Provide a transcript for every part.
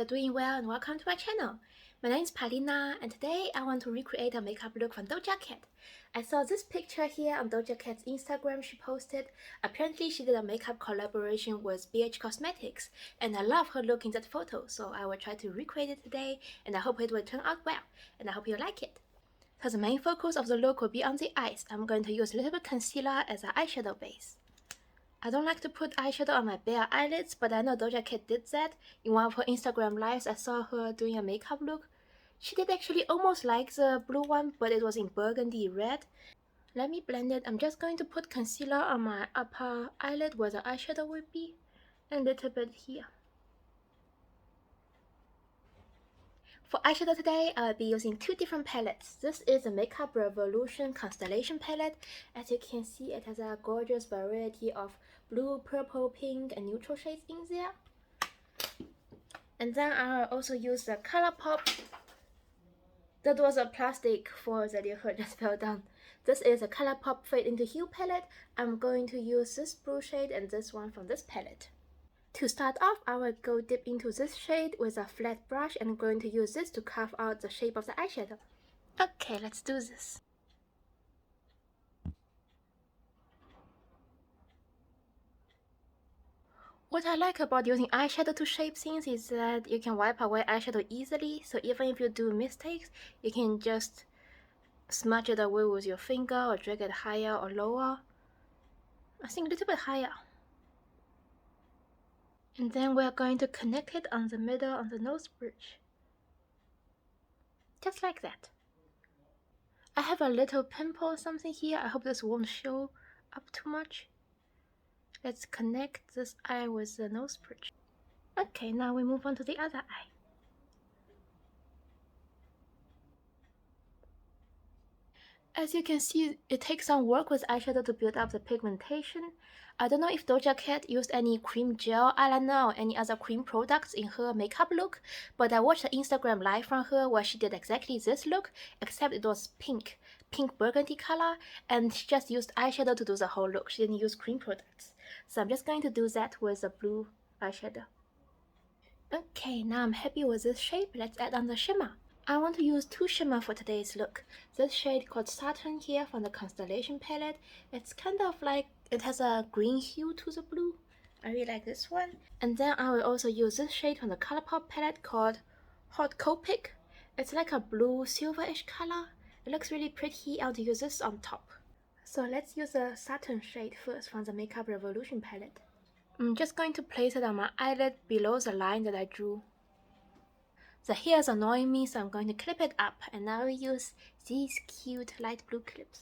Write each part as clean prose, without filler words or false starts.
you're doing well and welcome to my channel. My name is Palina and today I want to recreate a makeup look from Doja Cat. I saw this picture here on Doja Cat's Instagram she posted. Apparently she did a makeup collaboration with BH Cosmetics and I love her look in that photo, so I will try to recreate it today and I hope it will turn out well and I hope you like it. So the main focus of the look will be on the eyes. I'm going to use a little bit concealer as an eyeshadow base. I don't like to put eyeshadow on my bare eyelids, but I know Doja Cat did that. In one of her Instagram lives, I saw her doing a makeup look. She did actually almost like the blue one, but it was in burgundy red. Let me blend it. I'm just going to put concealer on my upper eyelid where the eyeshadow will be, and a little bit here. For eyeshadow today, I'll be using two different palettes. This is the Makeup Revolution Constellation palette. As you can see, it has a gorgeous variety of blue, purple, pink, and neutral shades in there. And then I'll also use the Colourpop. That was a plastic foil that you heard just fell down. This is a Colourpop Fade into Hue palette. I'm going to use this blue shade and this one from this palette. To start off, I will go dip into this shade with a flat brush and I'm going to use this to carve out the shape of the eyeshadow. Okay, let's do this. What I like about using eyeshadow to shape things is that you can wipe away eyeshadow easily, so even if you do mistakes, you can just smudge it away with your finger or drag it higher or lower. I think a little bit higher. And then we're going to connect it on the middle on the nose bridge. Just like that. I have a little pimple or something here. I hope this won't show up too much. Let's connect this eye with the nose bridge. Okay, now we move on to the other eye. As you can see, it takes some work with eyeshadow to build up the pigmentation. I don't know if Doja Cat used any cream gel eyeliner or any other cream products in her makeup look, but I watched an Instagram live from her where she did exactly this look, except it was pink burgundy color, and she just used eyeshadow to do the whole look. She didn't use cream products. So I'm just going to do that with the blue eyeshadow. Okay, now I'm happy with this shape. Let's add on the shimmer. I want to use two shimmer for today's look. This shade called Saturn here from the Constellation palette. It's kind of like, it has a green hue to the blue. I really like this one. And then I will also use this shade from the Colourpop palette called Hot Copic. It's like a blue silverish color. It looks really pretty. I'll use this on top. So let's use the Saturn shade first from the Makeup Revolution palette. I'm just going to place it on my eyelid below the line that I drew. The hair is annoying me, so I'm going to clip it up, and now we use these cute light blue clips.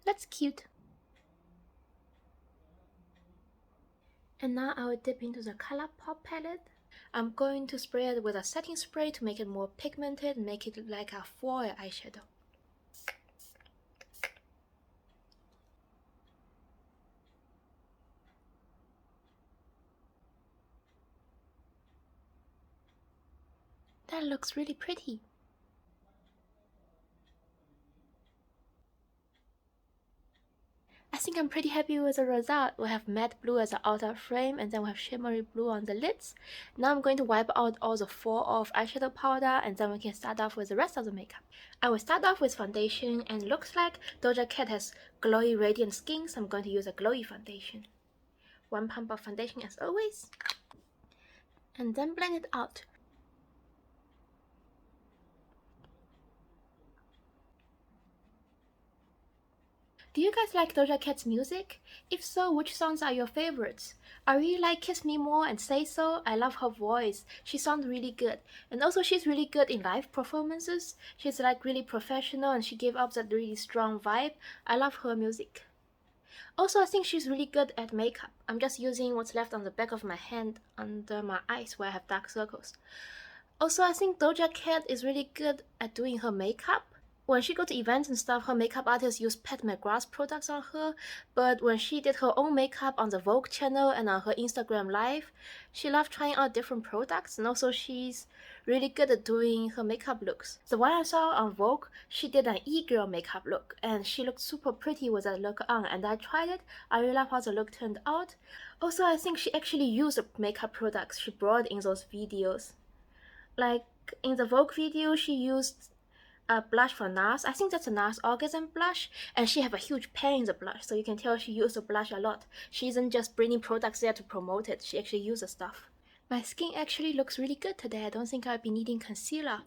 That's cute. And now I will dip into the Colourpop palette. I'm going to spray it with a setting spray to make it more pigmented, make it like a foil eyeshadow. That looks really pretty. I think I'm pretty happy with the result. We have matte blue as the outer frame and then we have shimmery blue on the lids. Now I'm going to wipe out all the fall off eyeshadow powder and then we can start off with the rest of the makeup. I will start off with foundation and looks like Doja Cat has glowy radiant skin, so I'm going to use a glowy foundation. 1 pump of foundation as always. And then blend it out. Do you guys like Doja Cat's music? If so, which songs are your favorites? I really like Kiss Me More and Say So. I love her voice. She sounds really good. And also she's really good in live performances. She's like really professional and she gave up that really strong vibe. I love her music. Also, I think she's really good at makeup. I'm just using what's left on the back of my hand under my eyes where I have dark circles. Also, I think Doja Cat is really good at doing her makeup. when she go to events and stuff, her makeup artist use Pat McGrath's products on her. But when she did her own makeup on the Vogue channel and on her Instagram live, she loved trying out different products, and also she's really good at doing her makeup looks. The one I saw on Vogue, she did an e-girl makeup look, and she looked super pretty with that look on, and I tried it. I really love how the look turned out. Also, I think she actually used the makeup products she brought in those videos. Like in the Vogue video, she used a blush from Nars. I think that's a Nars Orgasm blush, and she have a huge pan in the blush, so you can tell she used the blush a lot. She isn't just bringing products there to promote it, she actually uses stuff. My skin actually looks really good today. I don't think I'll be needing concealer.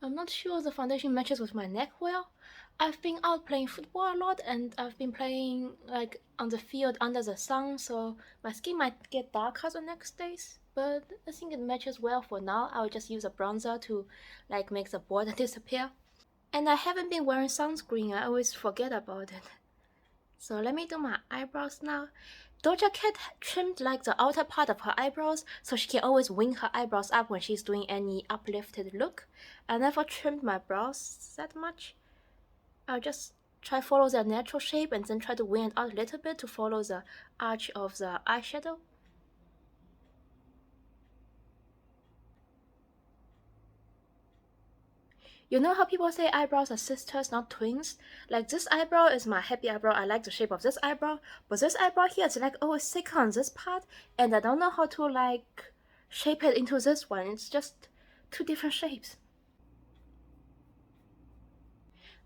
I'm not sure the foundation matches with my neck well. I've been out playing football a lot, and I've been playing like on the field under the sun, so my skin might get darker the next days. But I think it matches well for now. I'll just use a bronzer to like make the border disappear. And I haven't been wearing sunscreen, I always forget about it. So let me do my eyebrows now. Doja Cat trimmed like the outer part of her eyebrows so she can always wing her eyebrows up when she's doing any uplifted look. I never trimmed my brows that much. I'll just try follow their natural shape and then try to wing it out a little bit to follow the arch of the eyeshadow. You know how people say eyebrows are sisters, not twins? Like this eyebrow is my happy eyebrow. I like the shape of this eyebrow. But this eyebrow here is like, oh, it's thicker on this part. And I don't know how to like shape it into this one. It's just two different shapes.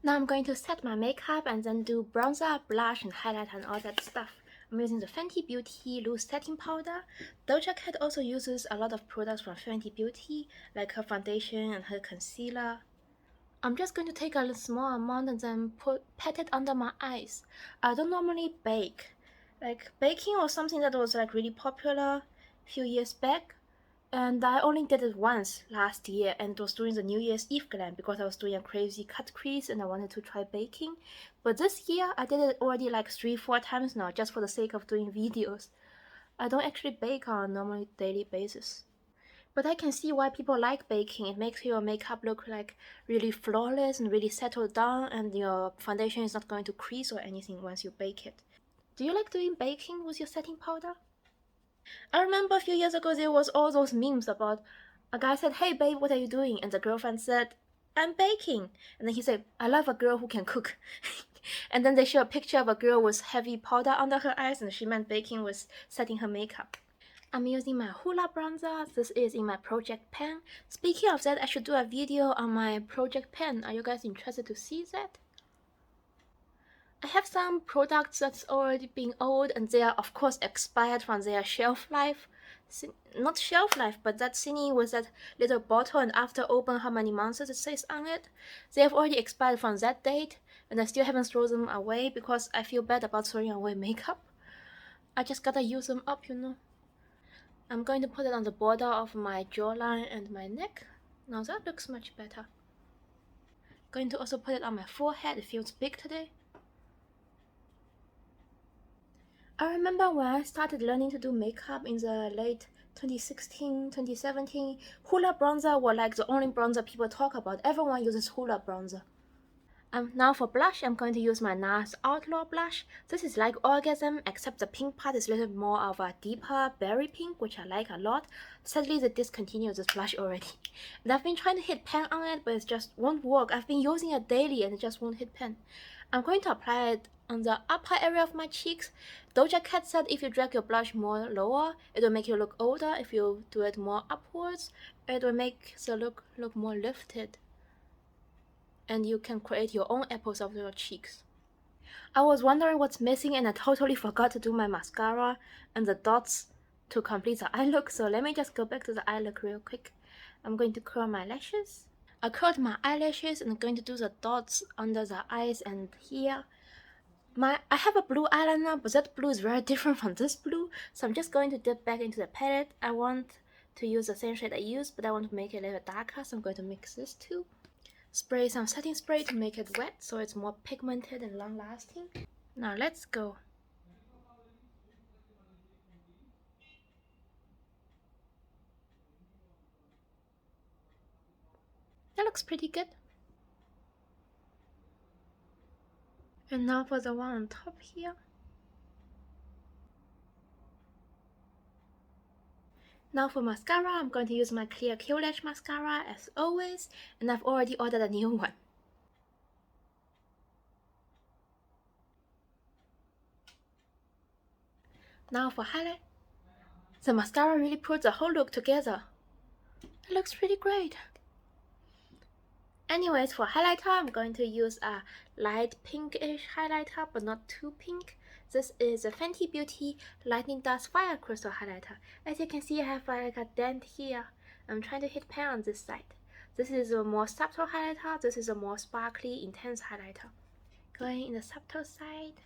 Now I'm going to set my makeup and then do bronzer, blush, and highlight and all that stuff. I'm using the Fenty Beauty loose setting powder. Doja Cat also uses a lot of products from Fenty Beauty, like her foundation and her concealer. I'm just going to take a small amount and then pat it under my eyes. I don't normally bake. Like baking was something that was like really popular a few years back, and I only did it once last year, and it was during the New Year's Eve glam because I was doing a crazy cut crease and I wanted to try baking. But this year I did it already like 3-4 times now just for the sake of doing videos. I don't actually bake on a normal daily basis. But I can see why people like baking. It makes your makeup look like really flawless and really settled down, and your foundation is not going to crease or anything once you bake it. Do you like doing baking with your setting powder? I remember a few years ago there was all those memes about a guy said, "Hey babe, what are you doing?" And the girlfriend said, "I'm baking." And then he said, "I love a girl who can cook." And then they show a picture of a girl with heavy powder under her eyes, and she meant baking was setting her makeup. I'm using my Hoola bronzer. This is in my project pan. Speaking of that, I should do a video on my project pan. Are you guys interested to see that? I have some products that's already been old and they are of course expired from their shelf life. Not shelf life, but that thingy with that little bottle and after open how many months it says on it. They have already expired from that date and I still haven't thrown them away because I feel bad about throwing away makeup. I just gotta use them up, you know. I'm going to put it on the border of my jawline and my neck. Now that looks much better. Going to also put it on my forehead. It feels big today. I remember when I started learning to do makeup in the late 2016, 2017, Hoola bronzer were like the only bronzer people talk about. Everyone uses Hoola bronzer. Now for blush, I'm going to use my Nars Outlaw blush. This is like Orgasm, except the pink part is a little more of a deeper berry pink, which I like a lot. Sadly, they discontinued this blush already. And I've been trying to hit pan on it, but it just won't work. I've been using it daily and it just won't hit pan. I'm going to apply it on the upper area of my cheeks. Doja Cat said if you drag your blush more lower, it will make you look older. If you do it more upwards, it will make the look more lifted. And you can create your own apples of your cheeks. I was wondering what's missing and I totally forgot to do my mascara and the dots to complete the eye look, so let me just go back to the eye look real quick. I'm going to curl my lashes. I curled my eyelashes and I'm going to do the dots under the eyes and here. I have a blue eyeliner, but that blue is very different from this blue, so I'm just going to dip back into the palette. I want to use the same shade I used, but I want to make it a little darker, so I'm going to mix this too. Spray some setting spray to make it wet so it's more pigmented and long lasting. Now let's go. That looks pretty good. And now for the one on top here. Now for mascara, I'm going to use my clear Lash mascara as always, and I've already ordered a new one. Now for highlight. The mascara really puts the whole look together. It looks pretty great. Anyways, for highlighter, I'm going to use a light pinkish highlighter, but not too pink. This is a Fenty Beauty Lightning Dust Fire Crystal Highlighter. As you can see, I have like a dent here. I'm trying to hit pan on this side. This is a more subtle highlighter. This is a more sparkly, intense highlighter. Going in the subtle side.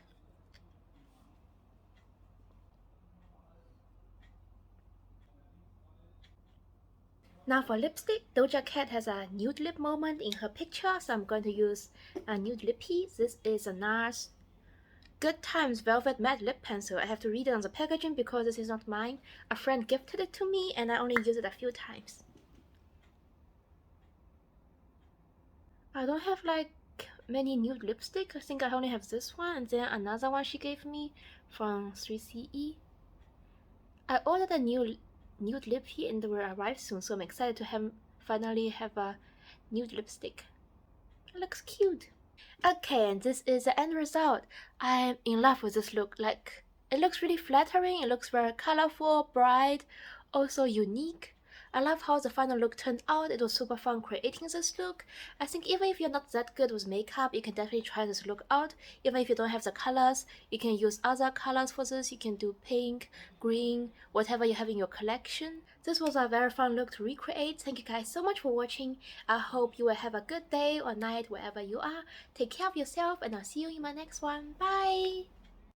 Now for lipstick, Doja Cat has a nude lip moment in her picture, so I'm going to use a nude lippy. This is a Nars Good Times Velvet Matte Lip Pencil. I have to read it on the packaging because this is not mine. A friend gifted it to me and I only used it a few times. I don't have like many nude lipstick. I think I only have this one and then another one she gave me from 3CE. I ordered a new nude lippy and they will arrive soon, so I'm excited to finally have a nude lipstick. It looks cute. Okay, and this is the end result. I'm in love with this look. Like, it looks really flattering. It looks very colorful, bright, also unique. I love how the final look turned out. It was super fun creating this look. I think even if you're not that good with makeup, you can definitely try this look out. Even if you don't have the colors, you can use other colors for this. You can do pink, green, whatever you have in your collection. This was a very fun look to recreate. Thank you guys so much for watching. I hope you will have a good day or night wherever you are. Take care of yourself and I'll see you in my next one. Bye!